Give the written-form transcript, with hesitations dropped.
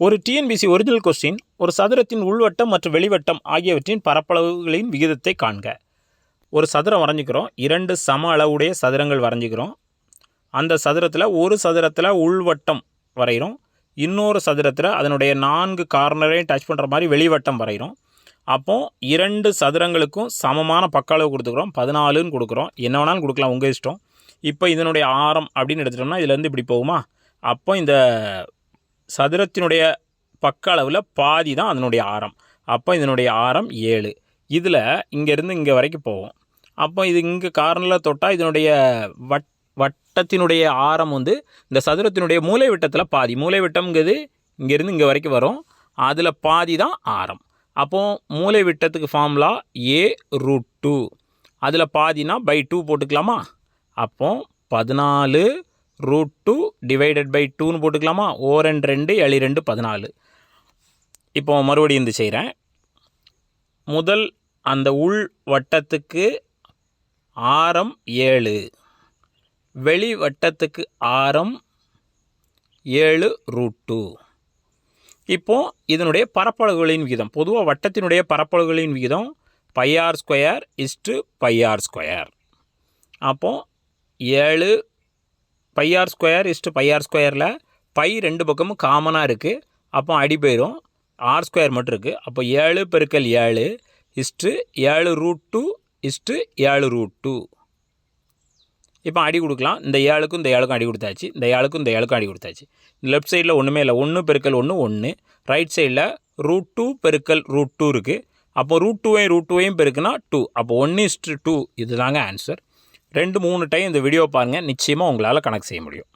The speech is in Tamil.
ஒரு டிஎன்பிசி ஒரிஜினல் கொஸ்டின், ஒரு சதுரத்தின் உள்வட்டம் மற்றும் வெளிவட்டம் ஆகியவற்றின் பரப்பளவுகளின் விகிதத்தை காண்க. ஒரு சதுரம் வரைஞ்சிக்கிறோம், 2 சம அளவுடைய சதுரங்கள் வரைஞ்சிக்கிறோம். அந்த சதுரத்தில் ஒரு சதுரத்தில் உள்வட்டம் வரைகிறோம், இன்னொரு சதுரத்தில் அதனுடைய 4 கார்னரையும் டச் பண்ணுற மாதிரி வெளிவட்டம் வரைகிறோம். அப்போது 2 சதுரங்களுக்கும் சமமான பக்க அளவு கொடுத்துக்கிறோம், 14ன்னு கொடுக்குறோம். என்ன வேணாலும் கொடுக்கலாம், உங்கள் இஷ்டம். இப்போ இதனுடைய ஆரம் அப்படின்னு எடுத்துட்டோம்னா இதுலேருந்து இப்படி போகுமா? அப்போ இந்த சதுரத்தினுடைய பக்க அளவில் பாதி தான் அதனுடைய ஆரம். அப்போ இதனுடைய ஆரம் 7. இதில் இங்கேருந்து இங்கே வரைக்கும் போகும். அப்போ இது இங்கே கார்னரில் தொட்டால் இதனுடைய வட்டத்தினுடைய ஆரம் வந்து இந்த சதுரத்தினுடைய மூலை விட்டத்தில் பாதி. மூலை விட்டம்ங்கிறது இங்கேருந்து இங்கே வரைக்கும் வரும், அதில் பாதி தான் ஆரம். அப்போது மூலை விட்டத்துக்கு ஃபார்முலா a√2, அதில் பாதினா /2 போட்டுக்கலாமா? அப்போ 14√2 டிவைடட் பை 2ன்னு போட்டுக்கலாமா? 2 7 2 14. இப்போ மறுபடியும் இந்த செய்கிறேன். முதல் அந்த உள் வட்டத்துக்கு ஆரம் 7, வெளி வட்டத்துக்கு ஆரம் 7√2. இப்போது இதனுடைய பரப்பளவுகளின் விகிதம், பொதுவாக வட்டத்தினுடைய பரப்பளவுகளின் விகிதம் πr² πr². அப்போது 7 πr² πr²ல் பை 2 பக்கமும் காமனாக இருக்குது. அப்போ அடி போயிடும், r² மட்டும் இருக்குது. அப்போ 7 × 7 7√2 7√2. இப்போ அடி கொடுக்கலாம். இந்த 7க்கும் இந்த 7க்கும் அடி கொடுத்தாச்சு, இந்த 7க்கும் இந்த 7க்கும் அடி கொடுத்தாச்சு. லெஃப்ட் சைடில் ஒன்றுமே இல்லை, 1 × 1 1. ரைட் சைடில் √2 × √2 இருக்குது. அப்போ √2ஐயும் பெருக்குனா 2. அப்போ 1:2. இது தாங்க ஆன்சர். 2-3 டைம் இந்த வீடியோ பாருங்கள், நிச்சயமாக உங்களால் கணக்கு செய்ய முடியும்.